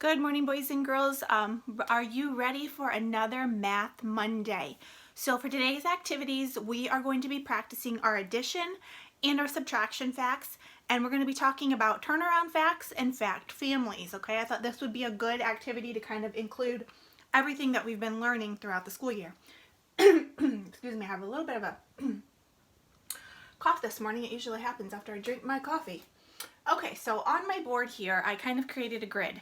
Good morning, boys and girls. Are you ready for another Math Monday? So for today's activities, we are going to be practicing our addition and our subtraction facts, and we're going to be talking about turnaround facts and fact families, okay? I thought this would be a good activity to kind of include everything that we've been learning throughout the school year. Excuse me, I have a little bit of a cough this morning. It usually happens after I drink my coffee. Okay, so on my board here, I kind of created a grid.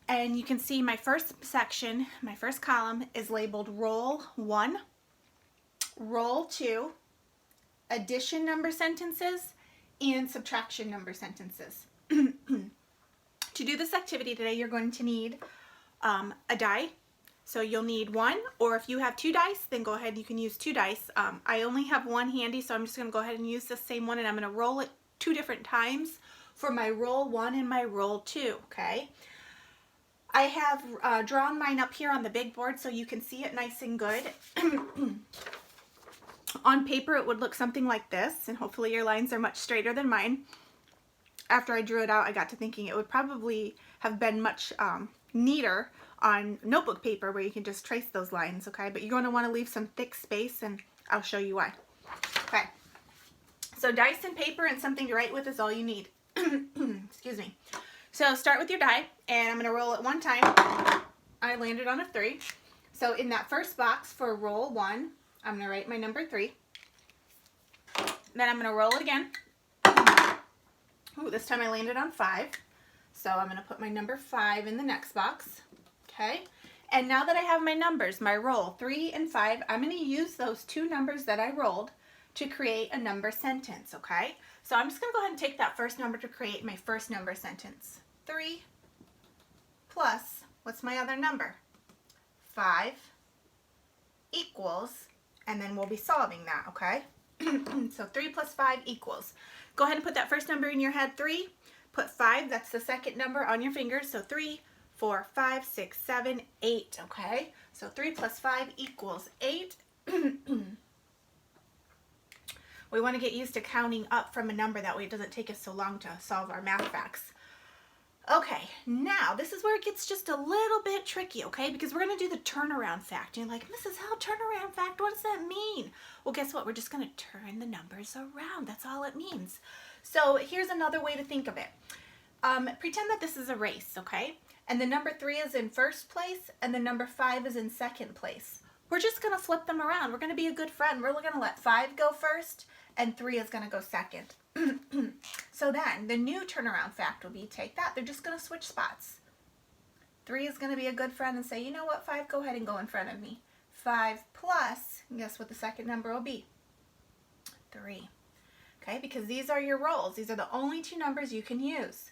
And you can see my first section, my first column is labeled Roll 1, Roll 2, Addition number sentences, and Subtraction number sentences. To do this activity today, you're going to need a die. So you'll need one, or if you have two dice, then go ahead, you can use two dice. I only have one handy, so I'm just going to go ahead and use the same one, and I'm going to roll it 2 different times for my Roll 1 and my Roll 2, okay? I have drawn mine up here on the big board so you can see it nice and good. On paper it would look something like this, and hopefully your lines are much straighter than mine. After I drew it out, I got to thinking it would probably have been much neater on notebook paper where you can just trace those lines, okay? But you're going to want to leave some thick space, and I'll show you why. Okay, so dice and paper and something to write with is all you need. Excuse me. So start with your die, and I'm going to roll it one time. I landed on a 3. So in that first box for roll 1, I'm going to write my number 3. Then I'm going to roll it again. Ooh, this time I landed on 5. So I'm going to put my number 5 in the next box. Okay. And now that I have my numbers, my roll 3 and 5, I'm going to use those 2 numbers that I rolled to create a number sentence, okay? So I'm just going to go ahead and take that first number to create my first number sentence. 3 plus, what's my other number? 5 equals, and then we'll be solving that, okay? So 3 plus 5 equals. Go ahead and put that first number in your head, 3. Put 5, that's the second number on your fingers, so 3, 4, 5, 6, 7, 8, okay? So 3 plus 5 equals 8. We want to get used to counting up from a number, that way it doesn't take us so long to solve our math facts. Okay, now this is where it gets just a little bit tricky, okay? Because we're going to do the turnaround fact. And you're like, Mrs. Howell, turnaround fact, what does that mean? Well, guess what? We're just going to turn the numbers around. That's all it means. So here's another way to think of it. Pretend that this is a race, okay? And the number 3 is in first place, and the number 5 is in second place. We're just going to flip them around. We're going to be a good friend. We're going to let 5 go first, and 3 is going to go second. So then, the new turnaround fact will be, take that. They're just going to switch spots. 3 is going to be a good friend and say, you know what, 5, go ahead and go in front of me. 5 plus, and guess what the second number will be? 3. Okay, because these are your rolls. These are the only 2 numbers you can use.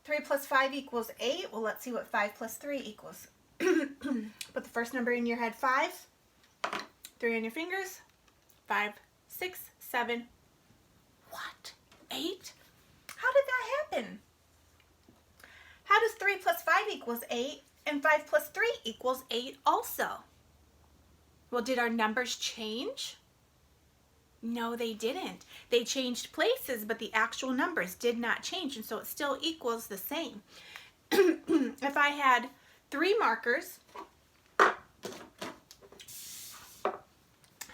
3 plus 5 equals 8. Well, let's see what 5 plus 3 equals. Put the first number in your head, 5. 3 on your fingers. 5, 6, 7. What? 8? How did that happen? How does 3 plus 5 equals 8 and 5 plus 3 equals 8 also? Well, did our numbers change? No, they didn't. They changed places, but the actual numbers did not change, and so it still equals the same. If I had 3 markers, and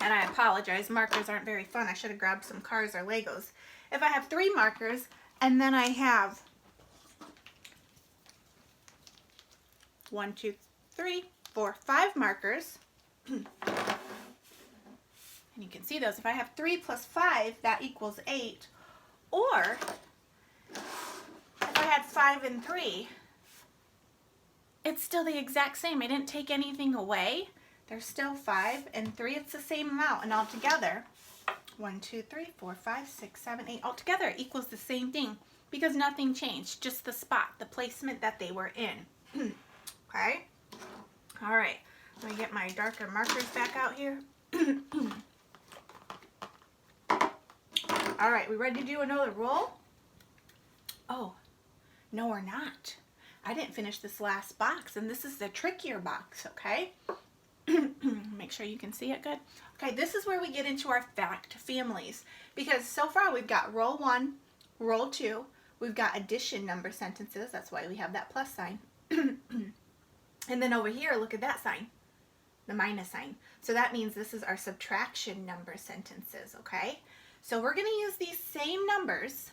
I apologize, markers aren't very fun. I should have grabbed some cars or Legos. If I have 3 markers, and then I have 1, 2, 3, 4, 5 markers, and you can see those. If I have 3 plus 5, that equals 8. Or, if I had 5 and 3, it's still the exact same. I didn't take anything away. There's still 5 and 3. It's the same amount. And altogether, 1, 2, 3, 4, 5, 6, 7, 8. Altogether, it equals the same thing because nothing changed. Just the spot, the placement that they were in. Okay? All right. Let me get my darker markers back out here. All right. We ready to do another roll? Oh, no, we're not. I didn't finish this last box, and this is the trickier box, okay? Make sure you can see it good. Okay, this is where we get into our fact families, because so far we've got roll 1, roll 2, we've got addition number sentences, that's why we have that plus sign, And then over here, look at that sign, the minus sign. So that means this is our subtraction number sentences, okay? So we're going to use these same numbers,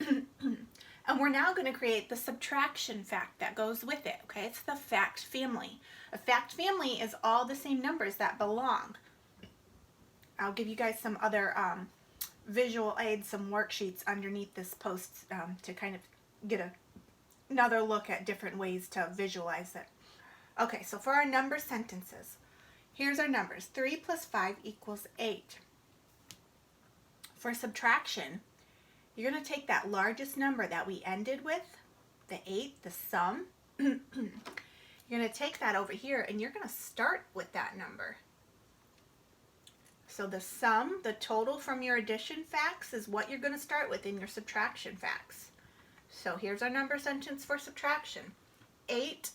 and we're now going to create the subtraction fact that goes with it, okay? It's the fact family. A fact family is all the same numbers that belong. I'll give you guys some other visual aids, some worksheets underneath this post to kind of get another look at different ways to visualize it. Okay, so for our number sentences, here's our numbers. 3 plus 5 equals 8. For subtraction, you're going to take that largest number that we ended with, the 8, the sum. You're going to take that over here and you're going to start with that number. So the sum, the total from your addition facts, is what you're going to start with in your subtraction facts. So here's our number sentence for subtraction. 8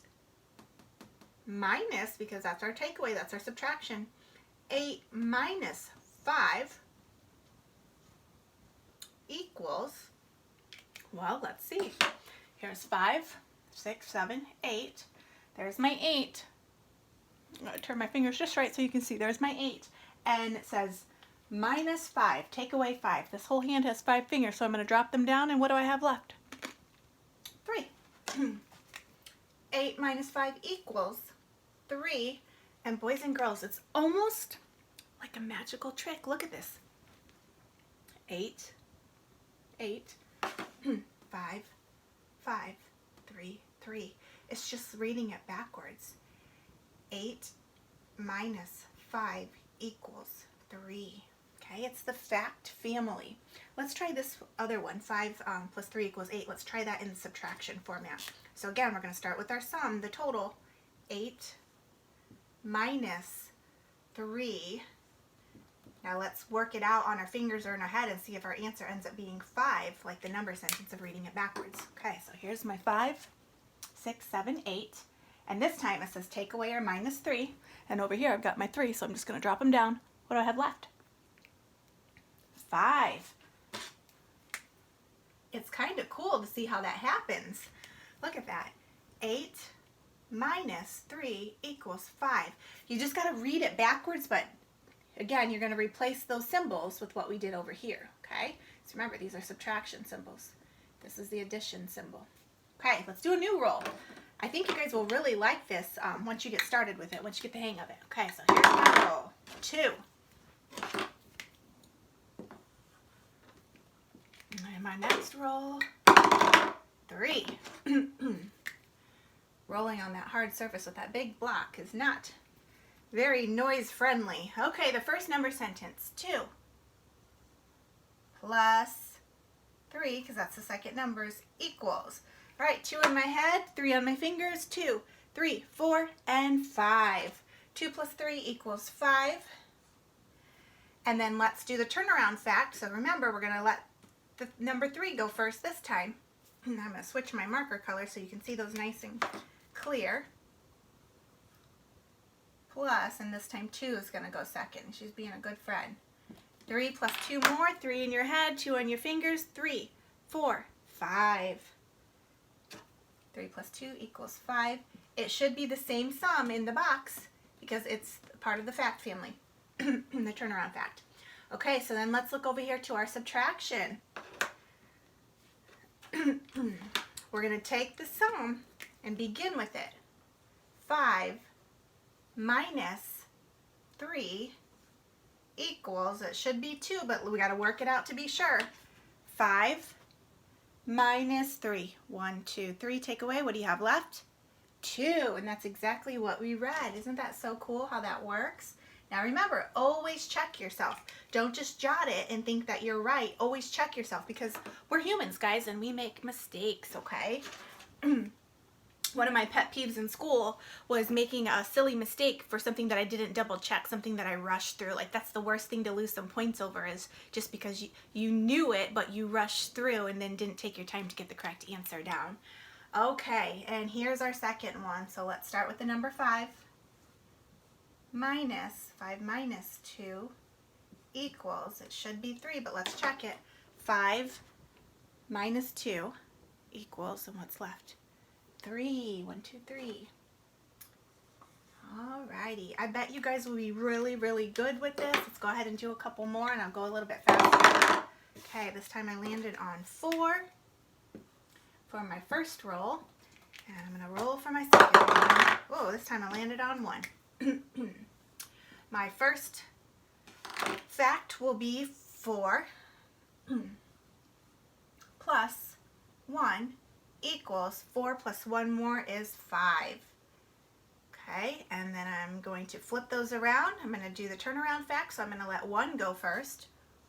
minus, because that's our takeaway, that's our subtraction, 8 minus 5 equals, well, let's see. Here's 5, 6, 7, 8. There's my 8. I'm going to turn my fingers just right so you can see. There's my 8. And it says minus 5. Take away 5. This whole hand has 5 fingers, so I'm going to drop them down. And what do I have left? 3. 8 minus 5 equals 3. And boys and girls, it's almost like a magical trick. Look at this. 8, 8, 5, 5, 3, 3. It's just reading it backwards. 8 minus 5 equals 3. Okay, it's the fact family. Let's try this other one. 5 plus 3 equals 8. Let's try that in the subtraction format. So again, we're going to start with our sum, the total. 8 minus 3. Now let's work it out on our fingers or in our head and see if our answer ends up being 5, like the number sentence of reading it backwards. Okay, so here's my 5, 6, 7, 8. And this time it says take away our minus 3. And over here I've got my 3, so I'm just going to drop them down. What do I have left? 5. It's kind of cool to see how that happens. Look at that. 8 minus 3 equals 5. You just got to read it backwards, but again, you're going to replace those symbols with what we did over here, okay? So remember, these are subtraction symbols. This is the addition symbol. Okay, let's do a new roll. I think you guys will really like this once you get started with it, once you get the hang of it. Okay, so here's my roll. 2. And my next roll, 3. Rolling on that hard surface with that big block is not very noise friendly. Okay, the first number sentence, 2 plus 3, because that's the second numbers, equals. All right, 2 in my head, 3 on my fingers, 2, 3, 4, and 5. 2 plus 3 equals 5. And then let's do the turnaround fact. So remember, we're going to let the number 3 go first this time. And I'm going to switch my marker color so you can see those nice and clear. Plus, and this time 2 is going to go second. She's being a good friend. 3 plus 2 more, 3 in your head, 2 on your fingers, 3, 4, 5. 3 plus 2 equals 5. It should be the same sum in the box because it's part of the fact family, the turnaround fact. Okay, so then let's look over here to our subtraction. We're going to take the sum and begin with it. 5 minus 3 equals, it should be 2, but we got to work it out to be sure. 5 minus 3. 1, 2, 3. Take away. What do you have left? 2. And that's exactly what we read. Isn't that so cool how that works? Now remember, always check yourself. Don't just jot it and think that you're right. Always check yourself because we're humans, guys, and we make mistakes, okay? One of my pet peeves in school was making a silly mistake for something that I didn't double check, something that I rushed through. Like, that's the worst thing to lose some points over, is just because you knew it, but you rushed through and then didn't take your time to get the correct answer down. Okay, and here's our second one. So let's start with the number 5. Minus 5 minus 2 equals, it should be 3, but let's check it. 5 minus 2 equals, and what's left? 3. 1, 2, 3. Alrighty. I bet you guys will be really, really good with this. Let's go ahead and do a couple more and I'll go a little bit faster. Okay, this time I landed on 4 for my first roll. And I'm going to roll for my second one. Oh, this time I landed on 1. My first fact will be 4 plus 1 equals 4 plus 1 more is 5. Okay, and then I'm going to flip those around. I'm going to do the turnaround fact, so I'm going to let 1 go first.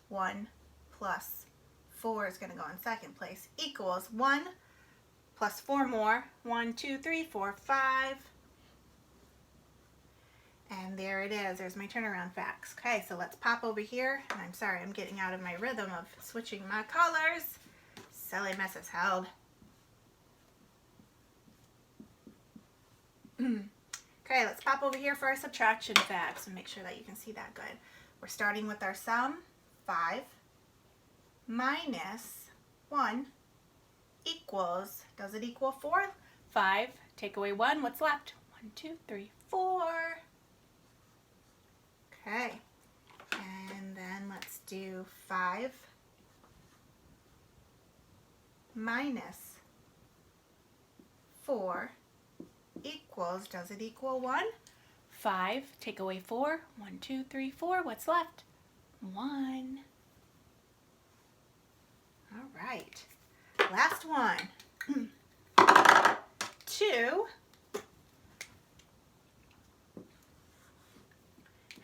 1 plus 4 is going to go in second place equals 1 plus 4 more. 1, 2, 3, 4, 5. And there it is. There's my turnaround facts. Okay, so let's pop over here. And I'm sorry, I'm getting out of my rhythm of switching my colors. Silly mess is held. Okay, let's pop over here for our subtraction facts and make sure that you can see that good. We're starting with our sum. 5 minus 1 equals, does it equal 4? 5, take away 1, what's left? 1, 2, 3, 4. Okay, and then let's do 5 minus 4 equals, does it equal 1? 5, take away 4, 1, 2, 3, 4, what's left? 1. All right, last one. 2.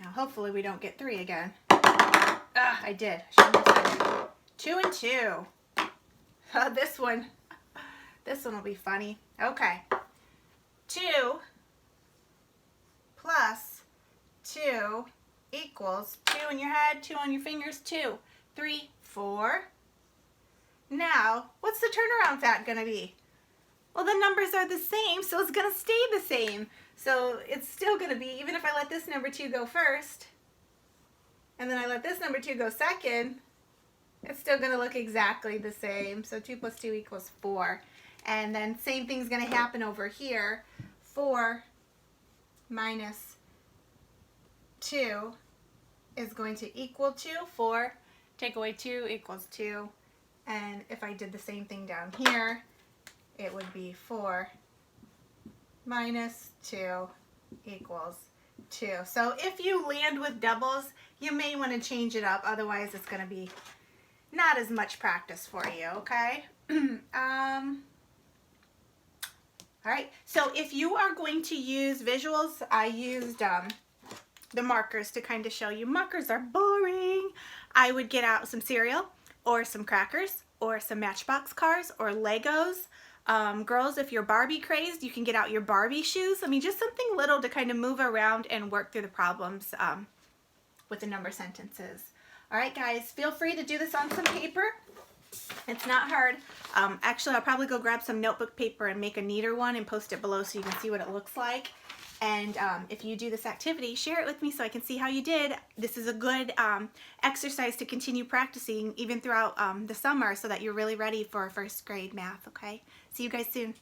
Now hopefully we don't get 3 again. I did. 2 and 2. This one will be funny. Okay. 2 plus 2 equals 2 in your head, 2 on your fingers, 2, 3, 4. Now, what's the turnaround fact going to be? Well, the numbers are the same, so it's going to stay the same. So it's still going to be, even if I let this number 2 go first, and then I let this number 2 go second, it's still going to look exactly the same. So 2 plus 2 equals 4. And then same thing's going to happen over here. 4 minus 2 is going to equal 2. 4, take away 2 equals 2. And if I did the same thing down here, it would be 4 minus 2 equals 2. So if you land with doubles, you may want to change it up. Otherwise, it's going to be not as much practice for you, okay? All right, so if you are going to use visuals, I used the markers to kind of show you. Markers are boring. I would get out some cereal or some crackers or some Matchbox cars or Legos. Girls, if you're Barbie crazed, you can get out your Barbie shoes. I mean, just something little to kind of move around and work through the problems with the number sentences. All right, guys, feel free to do this on some paper. It's not hard. Actually, I'll probably go grab some notebook paper and make a neater one and post it below so you can see what it looks like. And if you do this activity, share it with me so I can see how you did. This is a good exercise to continue practicing even throughout the summer so that you're really ready for first grade math, okay? See you guys soon.